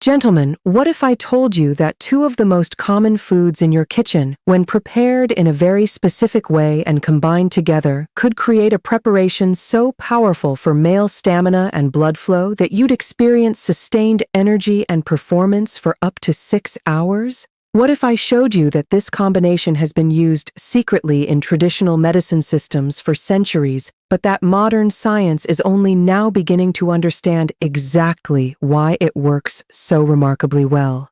Gentlemen, what if I told you that two of the most common foods in your kitchen, when prepared in a very specific way and combined together, could create a preparation so powerful for male stamina and blood flow that you'd experience sustained energy and performance for up to 6 hours? What if I showed you that this combination has been used secretly in traditional medicine systems for centuries, but that modern science is only now beginning to understand exactly why it works so remarkably well?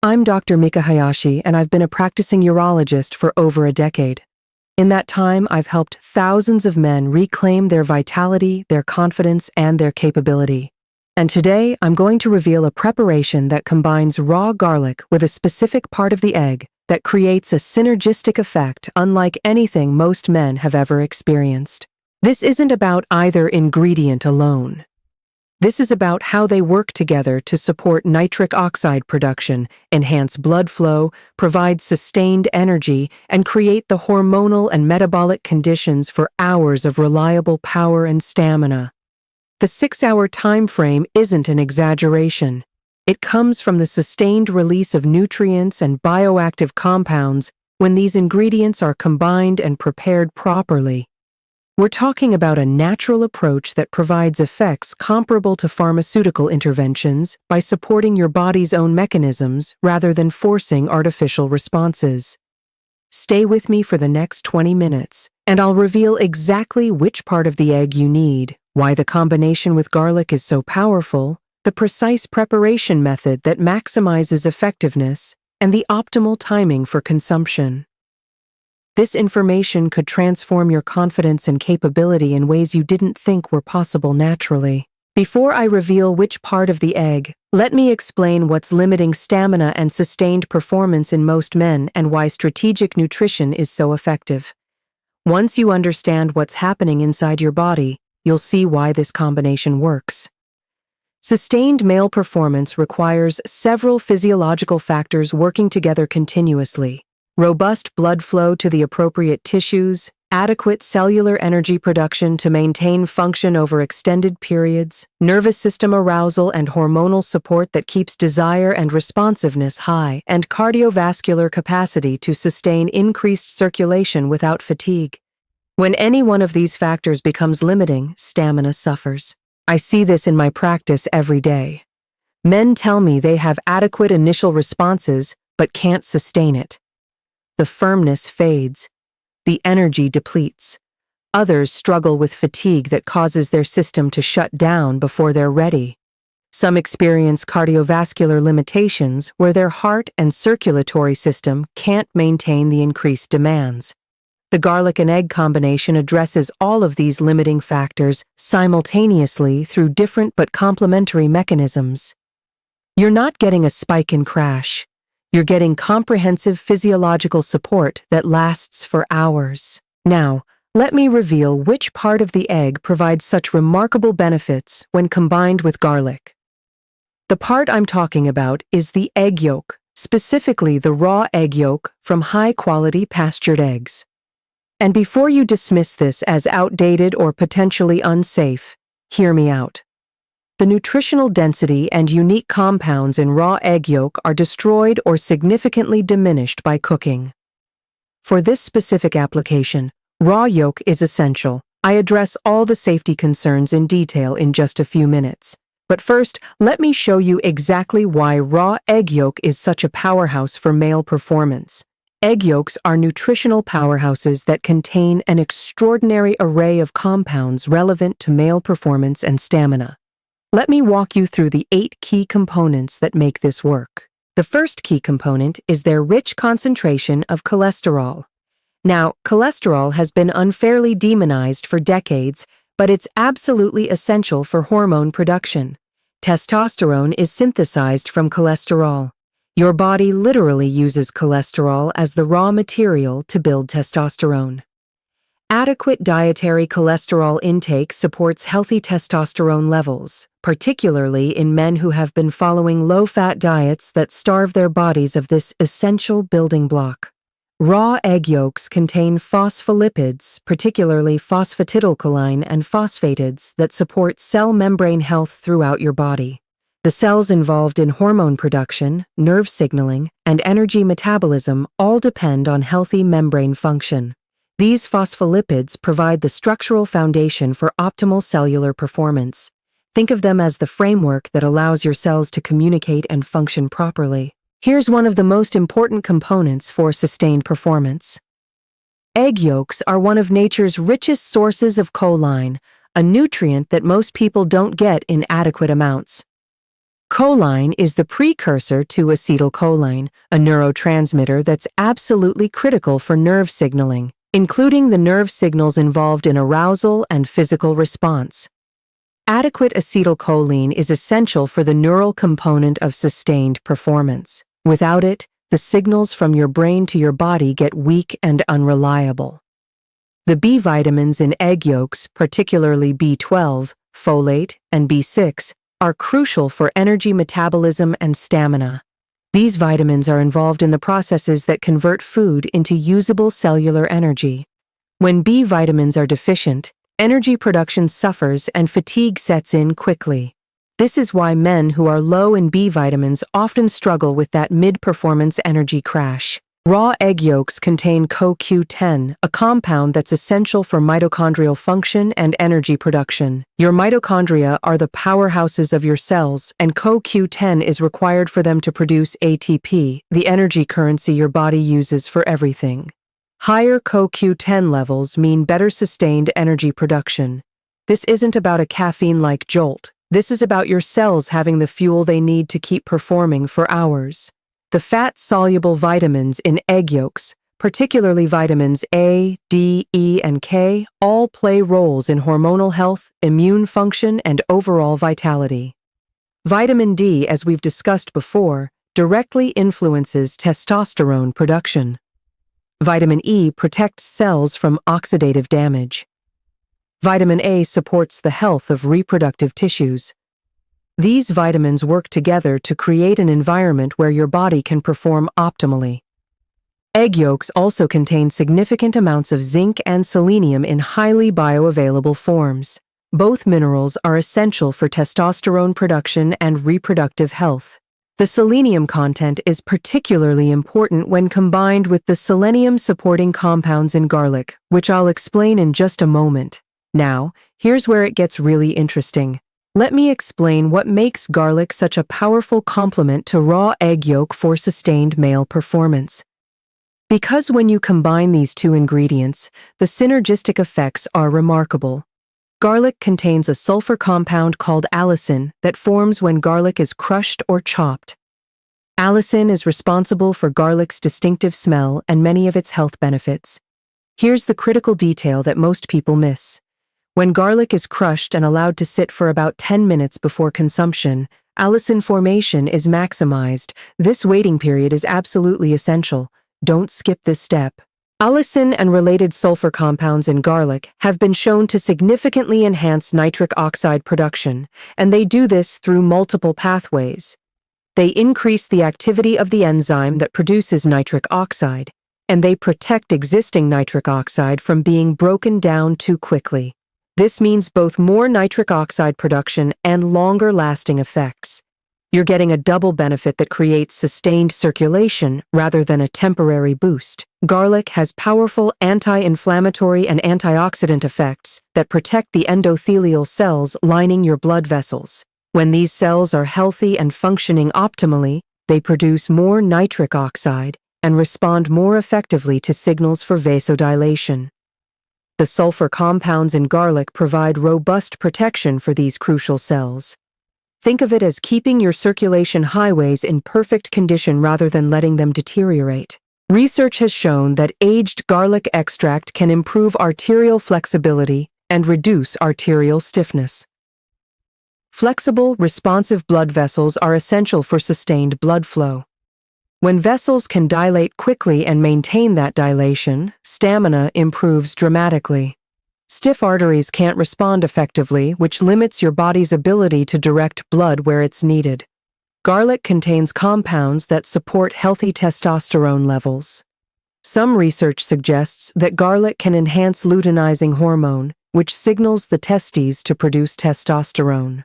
I'm Dr. Mika Hayashi, and I've been a practicing urologist for over a decade. In that time, I've helped thousands of men reclaim their vitality, their confidence, and their capability. And today, I'm going to reveal a preparation that combines raw garlic with a specific part of the egg that creates a synergistic effect unlike anything most men have ever experienced. This isn't about either ingredient alone. This is about how they work together to support nitric oxide production, enhance blood flow, provide sustained energy, and create the hormonal and metabolic conditions for hours of reliable power and stamina. The 6-hour time frame isn't an exaggeration. It comes from the sustained release of nutrients and bioactive compounds when these ingredients are combined and prepared properly. We're talking about a natural approach that provides effects comparable to pharmaceutical interventions by supporting your body's own mechanisms rather than forcing artificial responses. Stay with me for the next 20 minutes, and I'll reveal exactly which part of the egg you need, why the combination with garlic is so powerful, the precise preparation method that maximizes effectiveness, and the optimal timing for consumption. This information could transform your confidence and capability in ways you didn't think were possible naturally. Before I reveal which part of the egg, let me explain what's limiting stamina and sustained performance in most men and why strategic nutrition is so effective. Once you understand what's happening inside your body, you'll see why this combination works. Sustained male performance requires several physiological factors working together continuously: robust blood flow to the appropriate tissues, adequate cellular energy production to maintain function over extended periods, nervous system arousal and hormonal support that keeps desire and responsiveness high, and cardiovascular capacity to sustain increased circulation without fatigue. When any one of these factors becomes limiting, stamina suffers. I see this in my practice every day. Men tell me they have adequate initial responses but can't sustain it. The firmness fades. The energy depletes. Others struggle with fatigue that causes their system to shut down before they're ready. Some experience cardiovascular limitations where their heart and circulatory system can't maintain the increased demands. The garlic and egg combination addresses all of these limiting factors simultaneously through different but complementary mechanisms. You're not getting a spike and crash. You're getting comprehensive physiological support that lasts for hours. Now, let me reveal which part of the egg provides such remarkable benefits when combined with garlic. The part I'm talking about is the egg yolk, specifically the raw egg yolk from high-quality pastured eggs. And before you dismiss this as outdated or potentially unsafe, hear me out. The nutritional density and unique compounds in raw egg yolk are destroyed or significantly diminished by cooking. For this specific application, raw yolk is essential. I address all the safety concerns in detail in just a few minutes. But first, let me show you exactly why raw egg yolk is such a powerhouse for male performance. Egg yolks are nutritional powerhouses that contain an extraordinary array of compounds relevant to male performance and stamina. Let me walk you through the 8 key components that make this work. The first key component is their rich concentration of cholesterol. Now, cholesterol has been unfairly demonized for decades, but it's absolutely essential for hormone production. Testosterone is synthesized from cholesterol. Your body literally uses cholesterol as the raw material to build testosterone. Adequate dietary cholesterol intake supports healthy testosterone levels, particularly in men who have been following low-fat diets that starve their bodies of this essential building block. Raw egg yolks contain phospholipids, particularly phosphatidylcholine and phosphatids, that support cell membrane health throughout your body. The cells involved in hormone production, nerve signaling, and energy metabolism all depend on healthy membrane function. These phospholipids provide the structural foundation for optimal cellular performance. Think of them as the framework that allows your cells to communicate and function properly. Here's one of the most important components for sustained performance. Egg yolks are one of nature's richest sources of choline, a nutrient that most people don't get in adequate amounts. Choline is the precursor to acetylcholine, a neurotransmitter that's absolutely critical for nerve signaling, including the nerve signals involved in arousal and physical response. Adequate acetylcholine is essential for the neural component of sustained performance. Without it, the signals from your brain to your body get weak and unreliable. The B vitamins in egg yolks, particularly B12, folate, and B6, are crucial for energy metabolism and stamina. These vitamins are involved in the processes that convert food into usable cellular energy. When B vitamins are deficient, energy production suffers and fatigue sets in quickly. This is why men who are low in B vitamins often struggle with that mid-performance energy crash. Raw egg yolks contain CoQ10, a compound that's essential for mitochondrial function and energy production. Your mitochondria are the powerhouses of your cells, and CoQ10 is required for them to produce ATP, the energy currency your body uses for everything. Higher CoQ10 levels mean better sustained energy production. This isn't about a caffeine-like jolt. This is about your cells having the fuel they need to keep performing for hours. The fat-soluble vitamins in egg yolks, particularly vitamins A, D, E, and K, all play roles in hormonal health, immune function, and overall vitality. Vitamin D, as we've discussed before, directly influences testosterone production. Vitamin E protects cells from oxidative damage. Vitamin A supports the health of reproductive tissues. These vitamins work together to create an environment where your body can perform optimally. Egg yolks also contain significant amounts of zinc and selenium in highly bioavailable forms. Both minerals are essential for testosterone production and reproductive health. The selenium content is particularly important when combined with the selenium-supporting compounds in garlic, which I'll explain in just a moment. Now, here's where it gets really interesting. Let me explain what makes garlic such a powerful complement to raw egg yolk for sustained male performance. Because when you combine these two ingredients, the synergistic effects are remarkable. Garlic contains a sulfur compound called allicin that forms when garlic is crushed or chopped. Allicin is responsible for garlic's distinctive smell and many of its health benefits. Here's the critical detail that most people miss. When garlic is crushed and allowed to sit for about 10 minutes before consumption, allicin formation is maximized. This waiting period is absolutely essential. Don't skip this step. Allicin and related sulfur compounds in garlic have been shown to significantly enhance nitric oxide production, and they do this through multiple pathways. They increase the activity of the enzyme that produces nitric oxide, and they protect existing nitric oxide from being broken down too quickly. This means both more nitric oxide production and longer-lasting effects. You're getting a double benefit that creates sustained circulation rather than a temporary boost. Garlic has powerful anti-inflammatory and antioxidant effects that protect the endothelial cells lining your blood vessels. When these cells are healthy and functioning optimally, they produce more nitric oxide and respond more effectively to signals for vasodilation. The sulfur compounds in garlic provide robust protection for these crucial cells. Think of it as keeping your circulation highways in perfect condition rather than letting them deteriorate. Research has shown that aged garlic extract can improve arterial flexibility and reduce arterial stiffness. Flexible, responsive blood vessels are essential for sustained blood flow. When vessels can dilate quickly and maintain that dilation, stamina improves dramatically. Stiff arteries can't respond effectively, which limits your body's ability to direct blood where it's needed. Garlic contains compounds that support healthy testosterone levels. Some research suggests that garlic can enhance luteinizing hormone, which signals the testes to produce testosterone.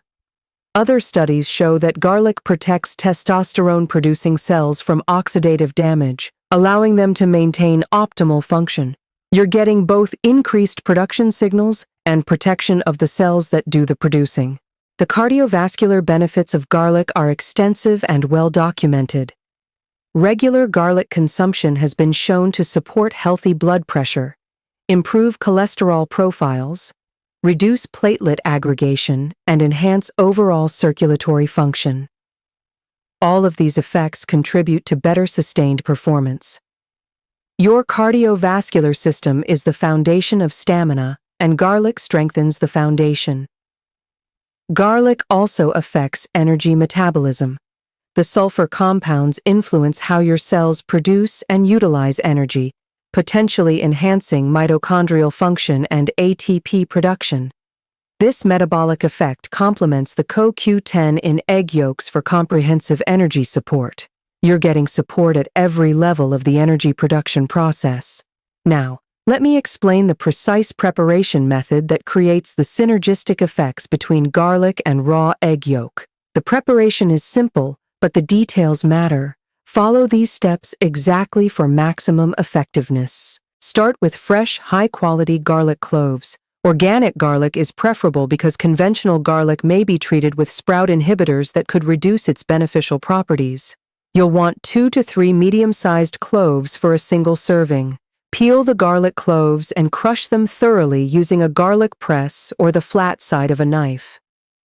Other studies show that garlic protects testosterone-producing cells from oxidative damage, allowing them to maintain optimal function. You're getting both increased production signals and protection of the cells that do the producing. The cardiovascular benefits of garlic are extensive and well documented. Regular garlic consumption has been shown to support healthy blood pressure, improve cholesterol profiles, reduce platelet aggregation, and enhance overall circulatory function. All of these effects contribute to better sustained performance. Your cardiovascular system is the foundation of stamina, and garlic strengthens the foundation. Garlic also affects energy metabolism. The sulfur compounds influence how your cells produce and utilize energy, potentially enhancing mitochondrial function and ATP production. This metabolic effect complements the CoQ10 in egg yolks for comprehensive energy support. You're getting support at every level of the energy production process. Now, let me explain the precise preparation method that creates the synergistic effects between garlic and raw egg yolk. The preparation is simple, but the details matter. Follow these steps exactly for maximum effectiveness. Start with fresh, high-quality garlic cloves. Organic garlic is preferable because conventional garlic may be treated with sprout inhibitors that could reduce its beneficial properties. You'll want 2 to 3 medium-sized cloves for a single serving. Peel the garlic cloves and crush them thoroughly using a garlic press or the flat side of a knife.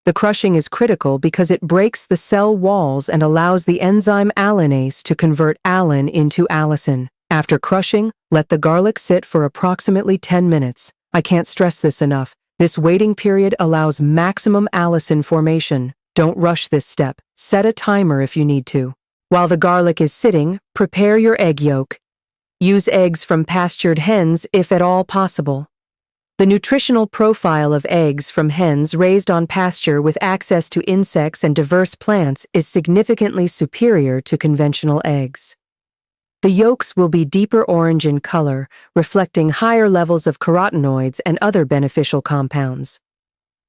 The crushing is critical because it breaks the cell walls and allows the enzyme allinase to convert allin into allicin. After crushing, let the garlic sit for approximately 10 minutes. I can't stress this enough. This waiting period allows maximum allicin formation. Don't rush this step. Set a timer if you need to. While the garlic is sitting, prepare your egg yolk. Use eggs from pastured hens if at all possible. The nutritional profile of eggs from hens raised on pasture with access to insects and diverse plants is significantly superior to conventional eggs. The yolks will be deeper orange in color, reflecting higher levels of carotenoids and other beneficial compounds.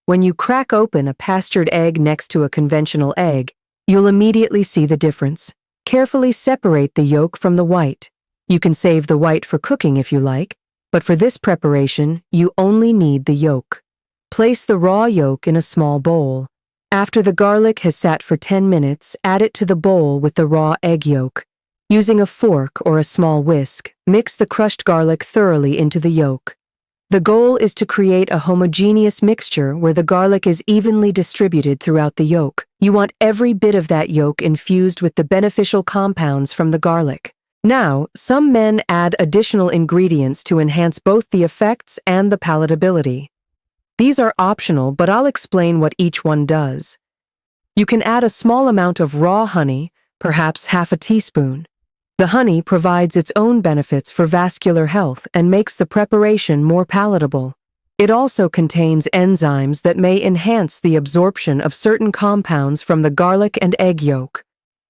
When you crack open a pastured egg next to a conventional egg, you'll immediately see the difference. Carefully separate the yolk from the white. You can save the white for cooking if you like, but for this preparation, you only need the yolk. Place the raw yolk in a small bowl. After the garlic has sat for 10 minutes, add it to the bowl with the raw egg yolk. Using a fork or a small whisk, mix the crushed garlic thoroughly into the yolk. The goal is to create a homogeneous mixture where the garlic is evenly distributed throughout the yolk. You want every bit of that yolk infused with the beneficial compounds from the garlic. Now, some men add additional ingredients to enhance both the effects and the palatability. These are optional, but I'll explain what each one does. You can add a small amount of raw honey, perhaps half a teaspoon. The honey provides its own benefits for vascular health and makes the preparation more palatable. It also contains enzymes that may enhance the absorption of certain compounds from the garlic and egg yolk.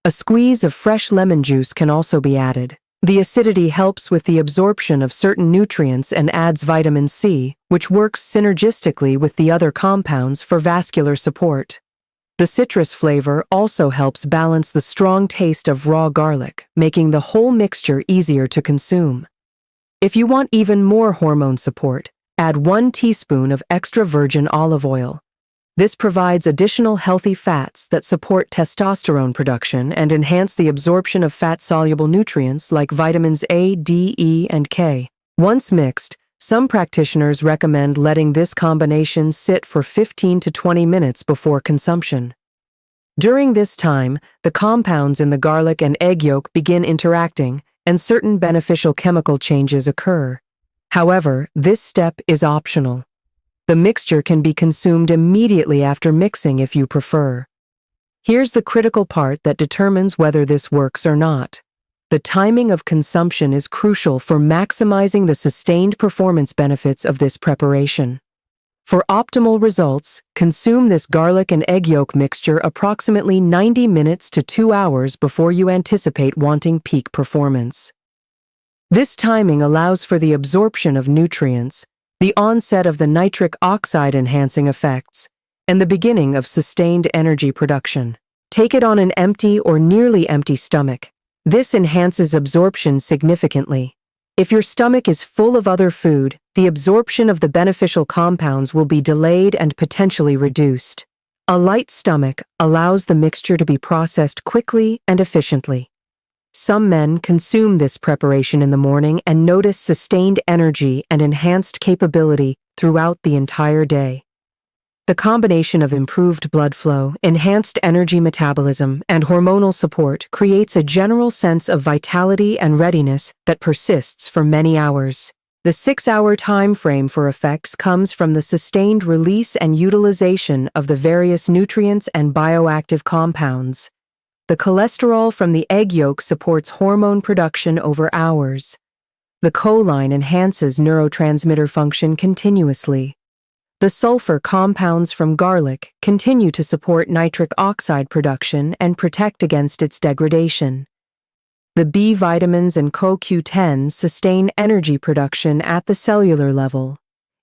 A squeeze of fresh lemon juice can also be added. The acidity helps with the absorption of certain nutrients and adds vitamin C, which works synergistically with the other compounds for vascular support. The citrus flavor also helps balance the strong taste of raw garlic, making the whole mixture easier to consume. If you want even more hormone support, add 1 teaspoon of extra virgin olive oil. This provides additional healthy fats that support testosterone production and enhance the absorption of fat-soluble nutrients like vitamins A, D, E, and K. Once mixed, some practitioners recommend letting this combination sit for 15 to 20 minutes before consumption. During this time, the compounds in the garlic and egg yolk begin interacting, and certain beneficial chemical changes occur. However, this step is optional. The mixture can be consumed immediately after mixing if you prefer. Here's the critical part that determines whether this works or not. The timing of consumption is crucial for maximizing the sustained performance benefits of this preparation. For optimal results, consume this garlic and egg yolk mixture approximately 90 minutes to 2 hours before you anticipate wanting peak performance. This timing allows for the absorption of nutrients, the onset of the nitric oxide enhancing effects, and the beginning of sustained energy production. Take it on an empty or nearly empty stomach. This enhances absorption significantly. If your stomach is full of other food, the absorption of the beneficial compounds will be delayed and potentially reduced. A light stomach allows the mixture to be processed quickly and efficiently. Some men consume this preparation in the morning and notice sustained energy and enhanced capability throughout the entire day. The combination of improved blood flow, enhanced energy metabolism, and hormonal support creates a general sense of vitality and readiness that persists for many hours. The 6-hour time frame for effects comes from the sustained release and utilization of the various nutrients and bioactive compounds. The cholesterol from the egg yolk supports hormone production over hours. The choline enhances neurotransmitter function continuously. The sulfur compounds from garlic continue to support nitric oxide production and protect against its degradation. The B vitamins and CoQ10 sustain energy production at the cellular level.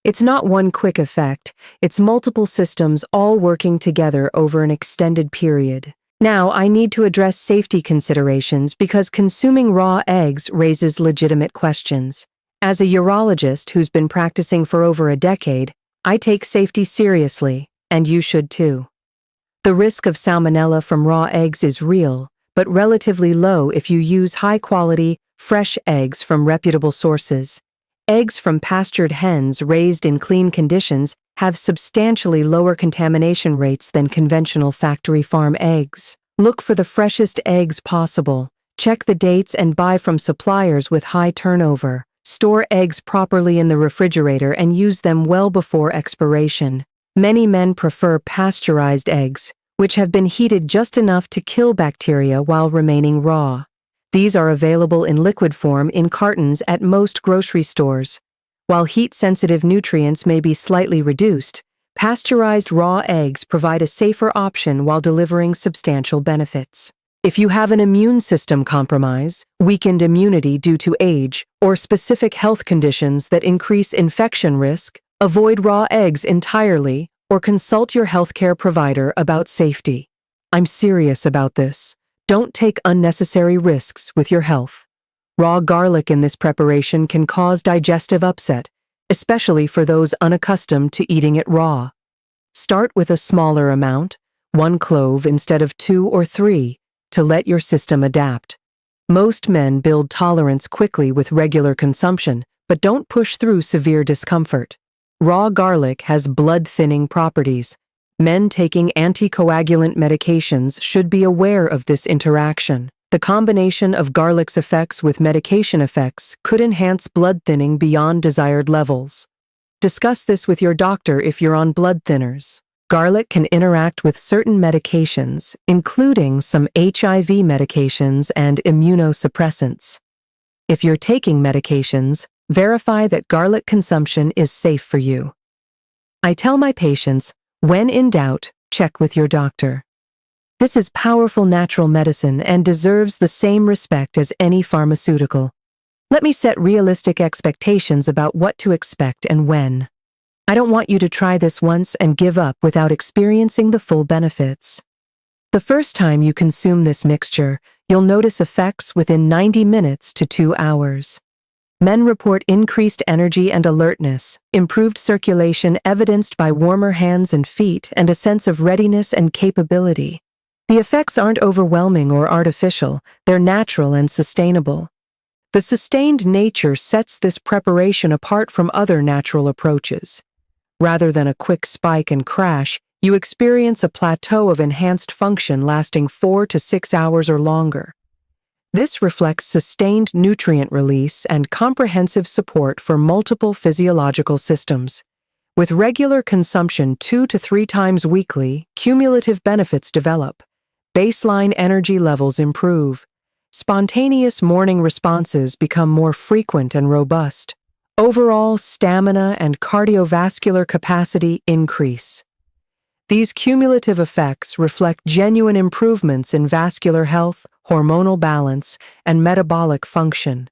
It's not one quick effect, it's multiple systems all working together over an extended period. Now, I need to address safety considerations because consuming raw eggs raises legitimate questions. As a urologist who's been practicing for over a decade, I take safety seriously, and you should too. The risk of salmonella from raw eggs is real, but relatively low if you use high-quality, fresh eggs from reputable sources. Eggs from pastured hens raised in clean conditions have substantially lower contamination rates than conventional factory farm eggs. Look for the freshest eggs possible. Check the dates and buy from suppliers with high turnover. Store eggs properly in the refrigerator and use them well before expiration. Many men prefer pasteurized eggs, which have been heated just enough to kill bacteria while remaining raw. These are available in liquid form in cartons at most grocery stores. While heat-sensitive nutrients may be slightly reduced, pasteurized raw eggs provide a safer option while delivering substantial benefits. If you have an immune system compromise, weakened immunity due to age, or specific health conditions that increase infection risk, avoid raw eggs entirely or consult your healthcare provider about safety. I'm serious about this. Don't take unnecessary risks with your health. Raw garlic in this preparation can cause digestive upset, especially for those unaccustomed to eating it raw. Start with a smaller amount, 1 clove instead of 2 or 3, to let your system adapt. Most men build tolerance quickly with regular consumption, but don't push through severe discomfort. Raw garlic has blood-thinning properties. Men taking anticoagulant medications should be aware of this interaction. The combination of garlic's effects with medication effects could enhance blood thinning beyond desired levels. Discuss this with your doctor if you're on blood thinners. Garlic can interact with certain medications, including some HIV medications and immunosuppressants. If you're taking medications, verify that garlic consumption is safe for you. I tell my patients, when in doubt, check with your doctor. This is powerful natural medicine and deserves the same respect as any pharmaceutical. Let me set realistic expectations about what to expect and when. I don't want you to try this once and give up without experiencing the full benefits. The first time you consume this mixture, you'll notice effects within 90 minutes to 2 hours. Men report increased energy and alertness, improved circulation evidenced by warmer hands and feet, and a sense of readiness and capability. The effects aren't overwhelming or artificial, they're natural and sustainable. The sustained nature sets this preparation apart from other natural approaches. Rather than a quick spike and crash, you experience a plateau of enhanced function lasting 4 to 6 hours or longer. This reflects sustained nutrient release and comprehensive support for multiple physiological systems. With regular consumption 2 to 3 times weekly, cumulative benefits develop. Baseline energy levels improve. Spontaneous morning responses become more frequent and robust. Overall stamina and cardiovascular capacity increase. These cumulative effects reflect genuine improvements in vascular health, hormonal balance, and metabolic function.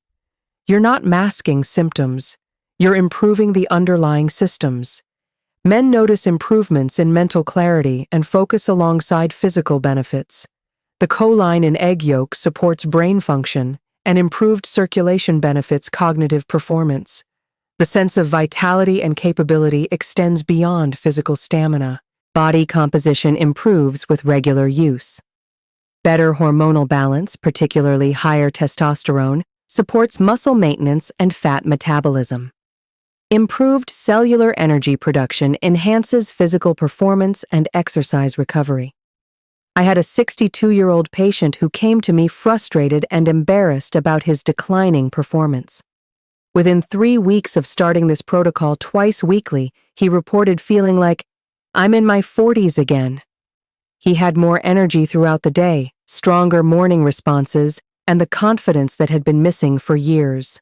You're not masking symptoms, you're improving the underlying systems. Men notice improvements in mental clarity and focus alongside physical benefits. The choline in egg yolk supports brain function, and improved circulation benefits cognitive performance. The sense of vitality and capability extends beyond physical stamina. Body composition improves with regular use. Better hormonal balance, particularly higher testosterone, supports muscle maintenance and fat metabolism. Improved cellular energy production enhances physical performance and exercise recovery. I had a 62-year-old patient who came to me frustrated and embarrassed about his declining performance. Within 3 weeks of starting this protocol twice weekly, he reported feeling like, "I'm in my 40s again." He had more energy throughout the day, stronger morning responses, and the confidence that had been missing for years.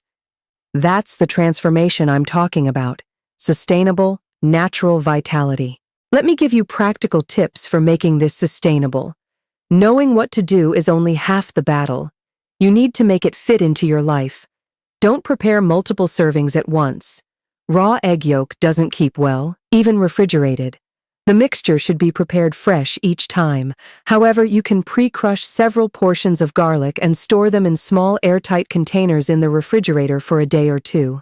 That's the transformation I'm talking about: sustainable, natural vitality. Let me give you practical tips for making this sustainable. Knowing what to do is only half the battle. You need to make it fit into your life. Don't prepare multiple servings at once. Raw egg yolk doesn't keep well, even refrigerated. The mixture should be prepared fresh each time. However, you can pre-crush several portions of garlic and store them in small airtight containers in the refrigerator for a day or two.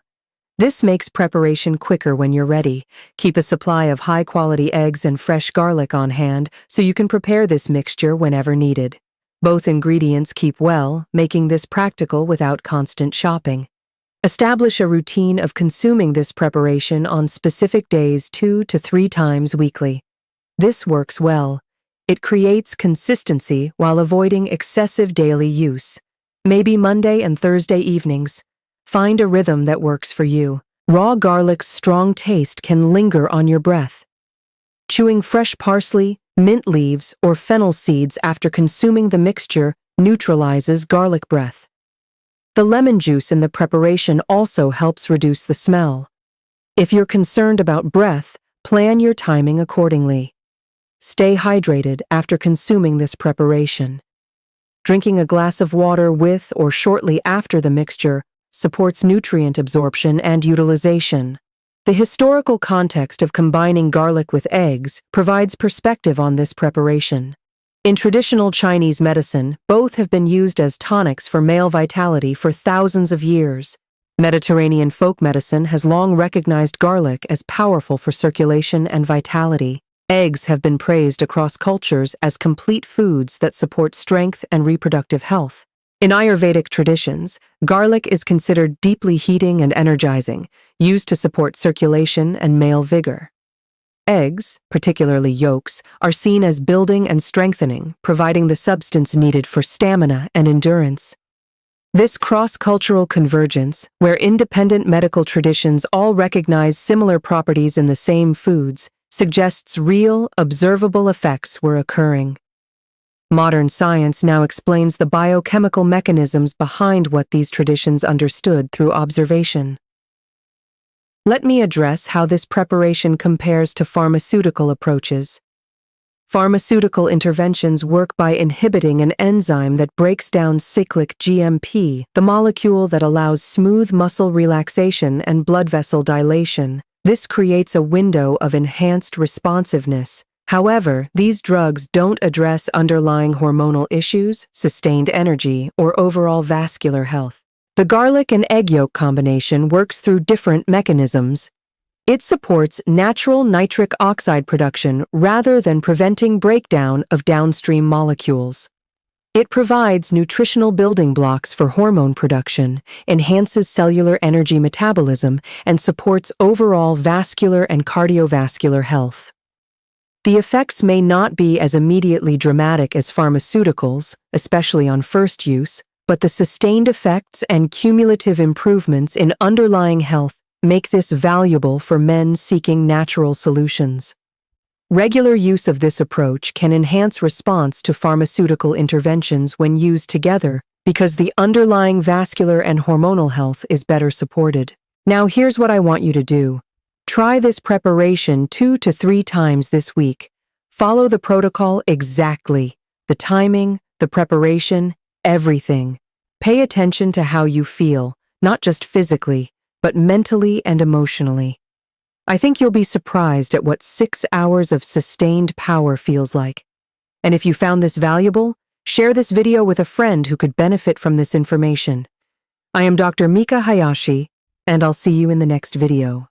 This makes preparation quicker when you're ready. Keep a supply of high-quality eggs and fresh garlic on hand so you can prepare this mixture whenever needed. Both ingredients keep well, making this practical without constant shopping. Establish a routine of consuming this preparation on specific days 2 to 3 times weekly. This works well. It creates consistency while avoiding excessive daily use. Maybe Monday and Thursday evenings. Find a rhythm that works for you. Raw garlic's strong taste can linger on your breath. Chewing fresh parsley, mint leaves, or fennel seeds after consuming the mixture neutralizes garlic breath. The lemon juice in the preparation also helps reduce the smell. If you're concerned about breath, plan your timing accordingly. Stay hydrated after consuming this preparation. Drinking a glass of water with or shortly after the mixture supports nutrient absorption and utilization. The historical context of combining garlic with eggs provides perspective on this preparation. In traditional Chinese medicine, both have been used as tonics for male vitality for thousands of years. Mediterranean folk medicine has long recognized garlic as powerful for circulation and vitality. Eggs have been praised across cultures as complete foods that support strength and reproductive health. In Ayurvedic traditions, garlic is considered deeply heating and energizing, used to support circulation and male vigor. Eggs, particularly yolks, are seen as building and strengthening, providing the substance needed for stamina and endurance. This cross-cultural convergence, where independent medical traditions all recognize similar properties in the same foods, suggests real, observable effects were occurring. Modern science now explains the biochemical mechanisms behind what these traditions understood through observation. Let me address how this preparation compares to pharmaceutical approaches. Pharmaceutical interventions work by inhibiting an enzyme that breaks down cyclic GMP, the molecule that allows smooth muscle relaxation and blood vessel dilation. This creates a window of enhanced responsiveness. However, these drugs don't address underlying hormonal issues, sustained energy, or overall vascular health. The garlic and egg yolk combination works through different mechanisms. It supports natural nitric oxide production rather than preventing breakdown of downstream molecules. It provides nutritional building blocks for hormone production, enhances cellular energy metabolism, and supports overall vascular and cardiovascular health. The effects may not be as immediately dramatic as pharmaceuticals, especially on first use, but the sustained effects and cumulative improvements in underlying health make this valuable for men seeking natural solutions. Regular use of this approach can enhance response to pharmaceutical interventions when used together because the underlying vascular and hormonal health is better supported. Now here's what I want you to do. Try this preparation 2 to 3 times this week. Follow the protocol exactly. The timing, the preparation, everything. Pay attention to how you feel, not just physically, but mentally and emotionally. I think you'll be surprised at what 6 hours of sustained power feels like. And if you found this valuable, share this video with a friend who could benefit from this information. I am Dr. Mika Hayashi, and I'll see you in the next video.